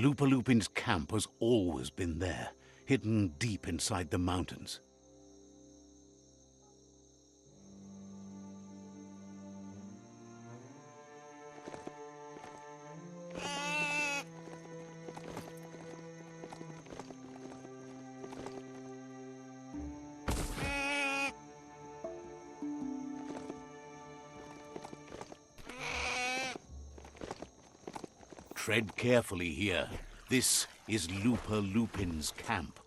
Lupin's camp has always been there, hidden deep inside the mountains. Tread carefully here. This is Lupin's camp.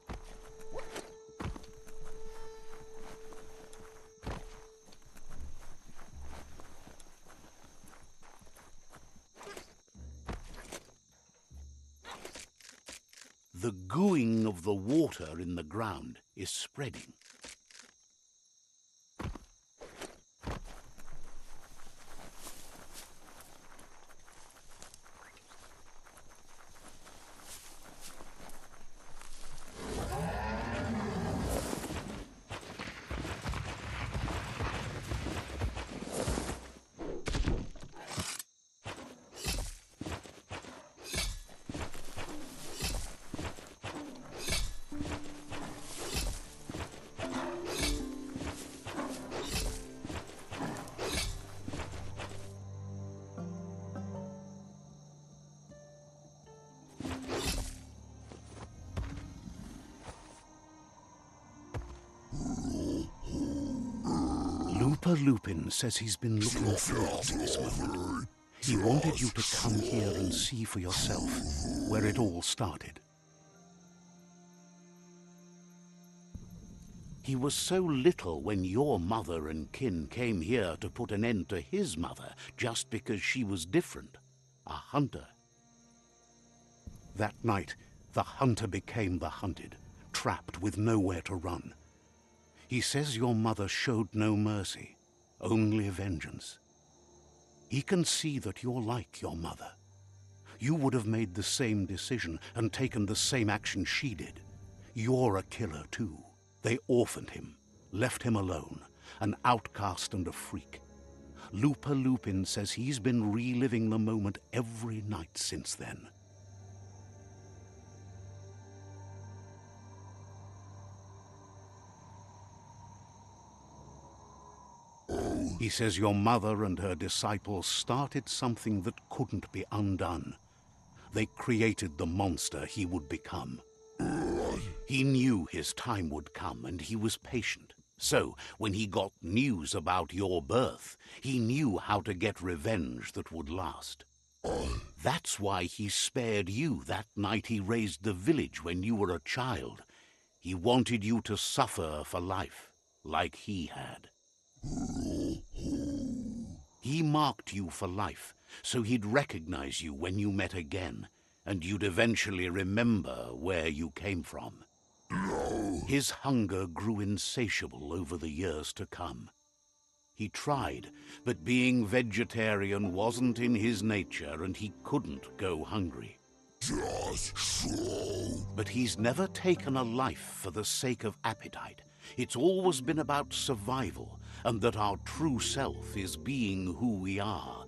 The gooing of the water in the ground is spreading. Lupin says he's been looking forward to this moment. He wanted you to come here and see for yourself where it all started. He was so little when your mother and kin came here to put an end to his mother just because she was different, a hunter. That night, the hunter became the hunted, trapped with nowhere to run. He says your mother showed no mercy, only vengeance. He can see that you're like your mother. You would have made the same decision and taken the same action she did. You're a killer too. They orphaned him, left him alone, an outcast and a freak. Lupin says he's been reliving the moment every night since then. He says your mother and her disciples started something that couldn't be undone. They created the monster he would become. He knew his time would come, and he was patient. So, when he got news about your birth, he knew how to get revenge that would last. That's why he spared you that night he raised the village when you were a child. He wanted you to suffer for life, like he had. He marked you for life, so he'd recognize you when you met again, and you'd eventually remember where you came from. His hunger grew insatiable over the years to come. He tried, but being vegetarian wasn't in his nature, and he couldn't go hungry. But he's never taken a life for the sake of appetite. It's always been about survival, and that our true self is being who we are.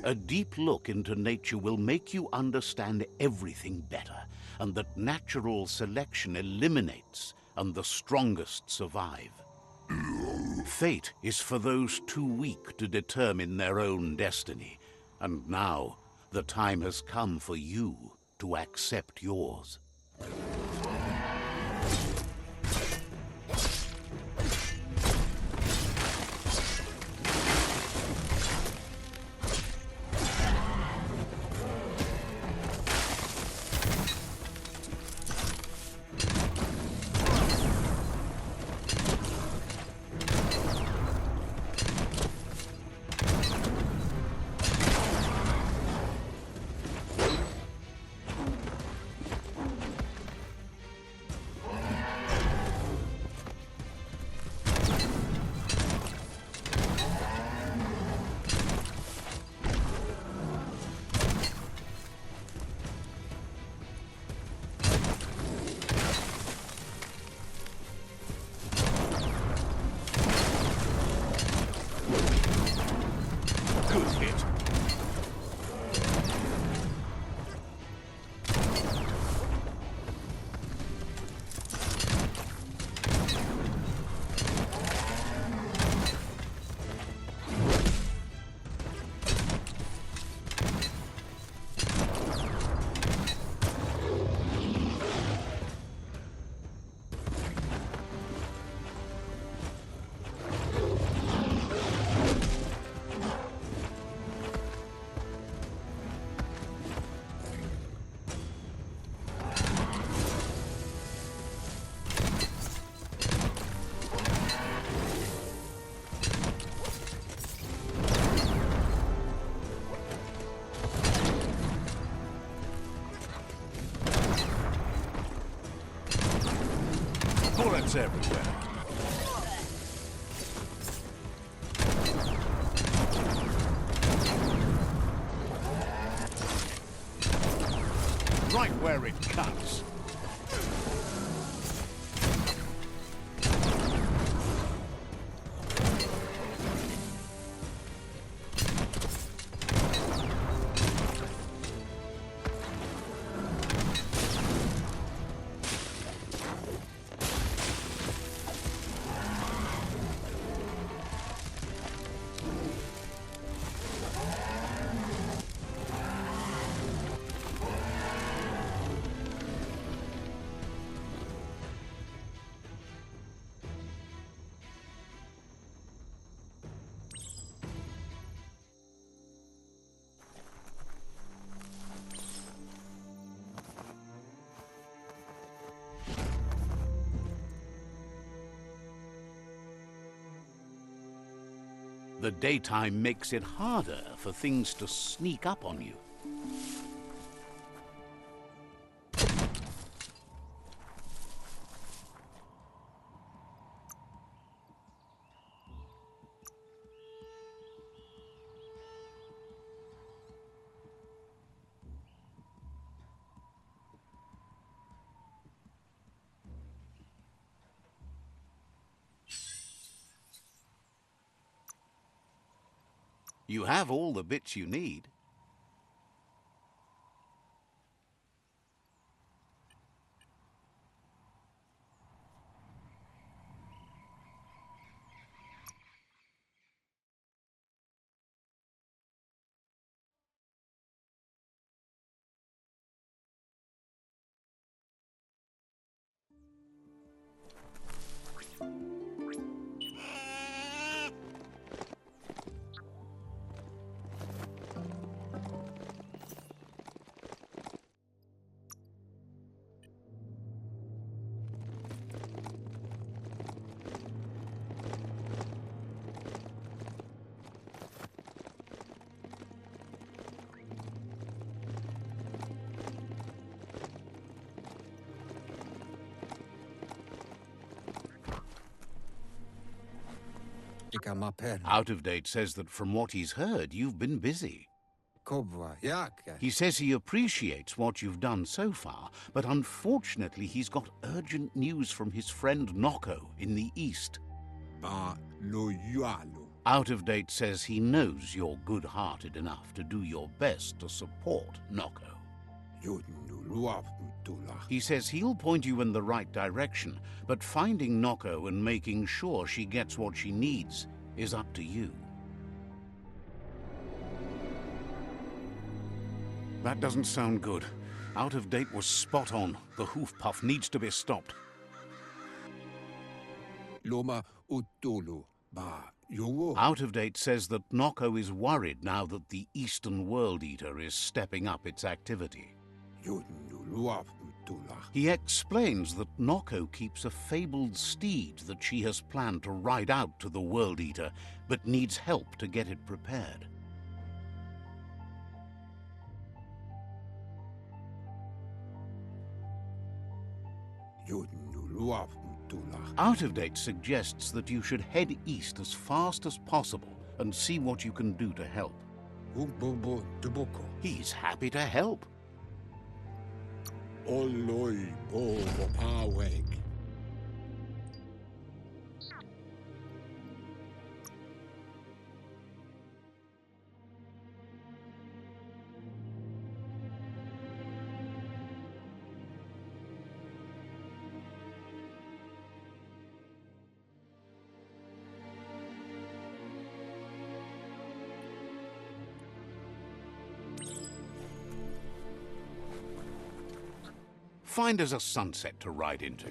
A deep look into nature will make you understand everything better, and that natural selection eliminates, and the strongest survive. Fate is for those too weak to determine their own destiny, and now the time has come for you to accept yours. Bullets everywhere. Right where it cuts. The daytime makes it harder for things to sneak up on you. You have all the bits you need. Out of Date says that from what he's heard, you've been busy. He says he appreciates what you've done so far, but unfortunately he's got urgent news from his friend Noko in the east. Out of Date says he knows you're good-hearted enough to do your best to support Noko. He says he'll point you in the right direction, but finding Noko and making sure she gets what she needs is up to you. That doesn't sound good. Out of Date was spot on. The hoof puff needs to be stopped. Out of Date says that Noko is worried now that the Eastern World Eater is stepping up its activity. He explains that Noko keeps a fabled steed that she has planned to ride out to the World Eater, but needs help to get it prepared. Out of Date suggests that you should head east as fast as possible and see what you can do to help. He's happy to help. Find us a sunset to ride into.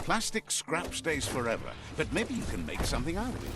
Plastic scrap stays forever, but maybe you can make something out of it.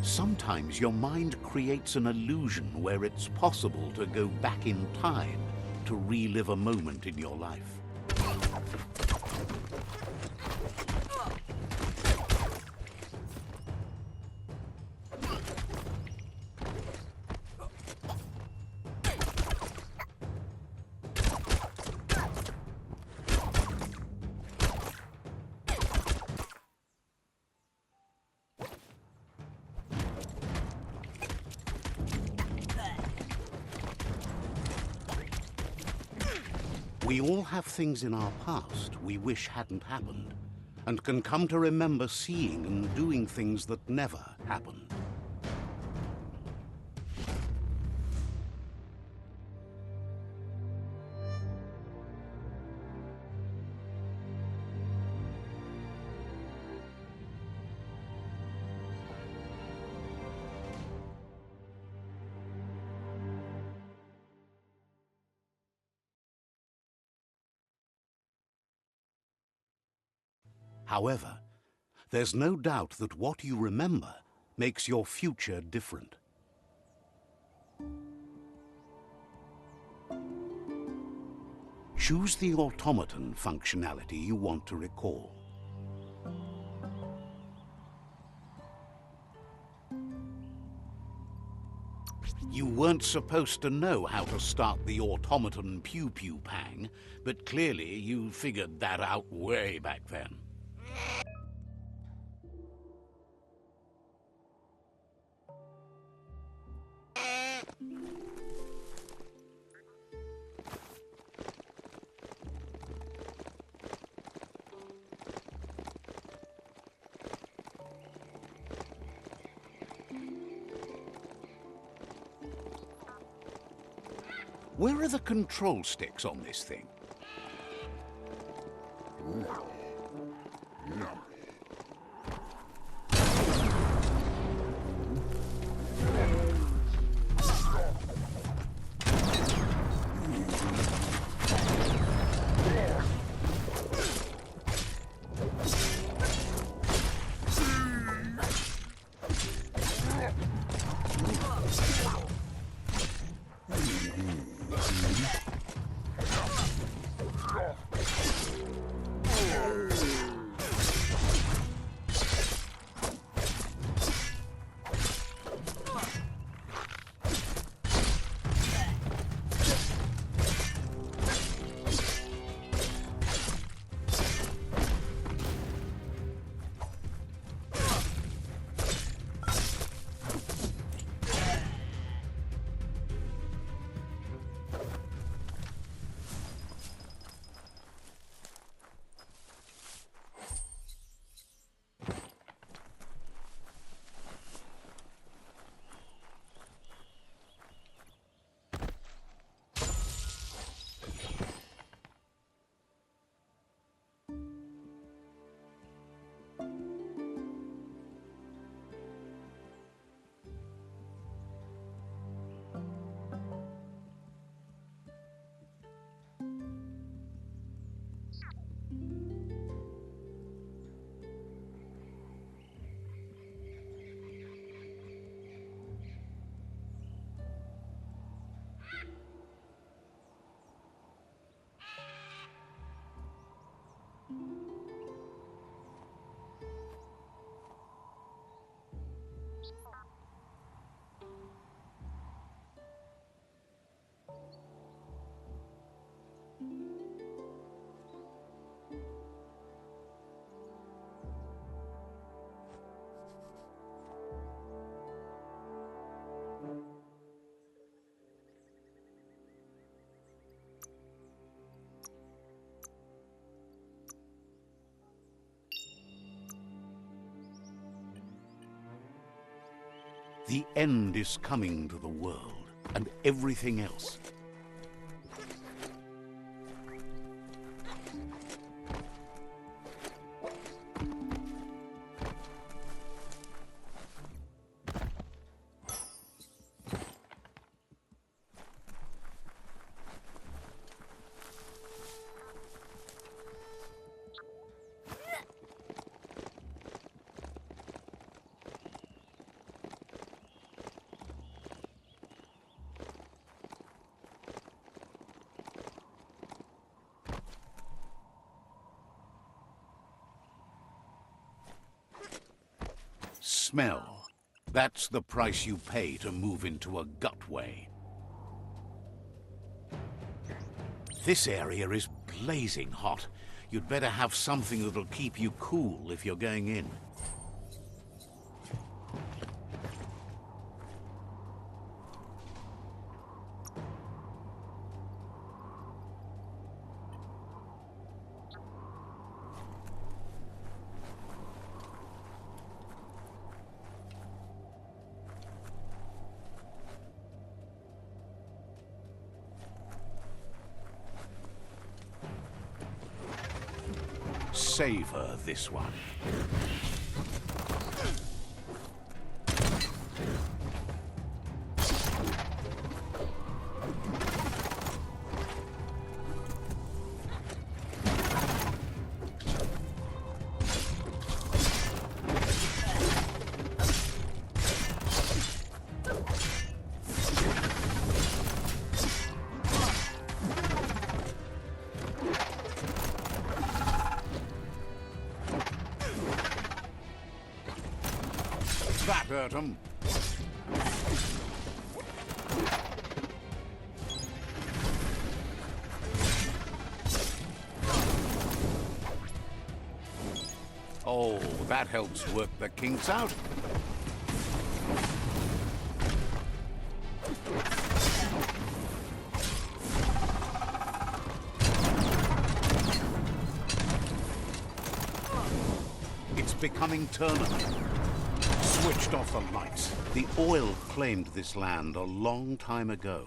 Sometimes your mind creates an illusion where it's possible to go back in time to relive a moment in your life. We all have things in our past we wish hadn't happened, and can come to remember seeing and doing things that never happened. However, there's no doubt that what you remember makes your future different. Choose the automaton functionality you want to recall. You weren't supposed to know how to start the automaton pew-pew pang, but clearly you figured that out way back then. Where are the control sticks on this thing? The end is coming to the world, and everything else. Smell. That's the price you pay to move into a gutway. This area is blazing hot. You'd better have something that'll keep you cool if you're going in. Savor this one. That hurt 'em. Oh, that helps work the kinks out. It's becoming tournament. Switched off the lights. The oil claimed this land a long time ago.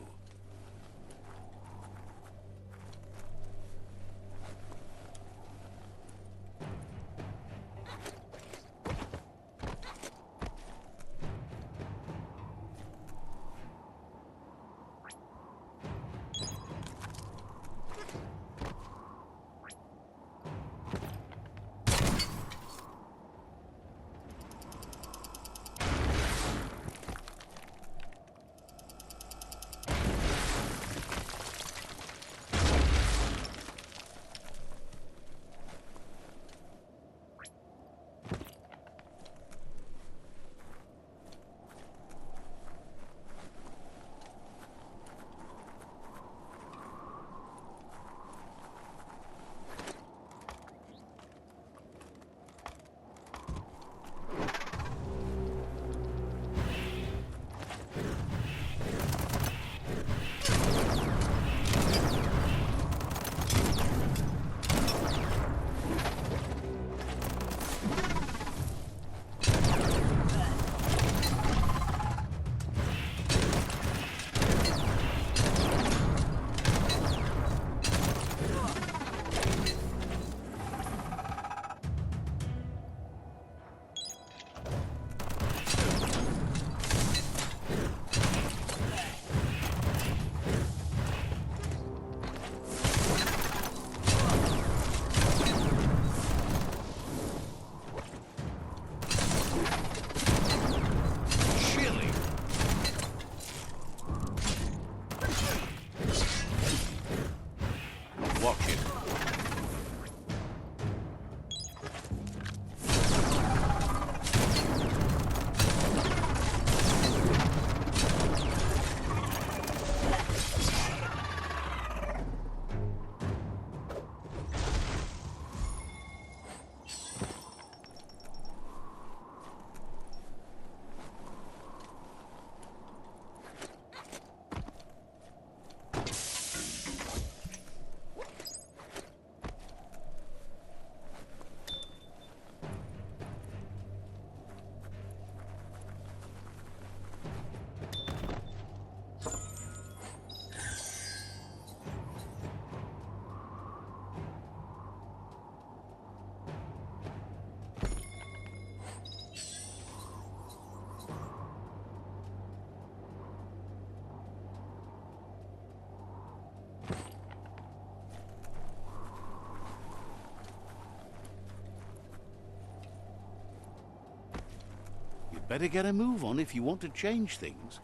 Better get a move on if you want to change things.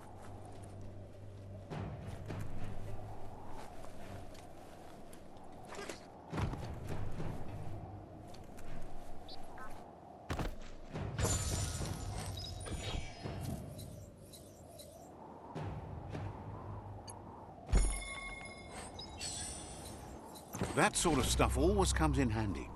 That sort of stuff always comes in handy.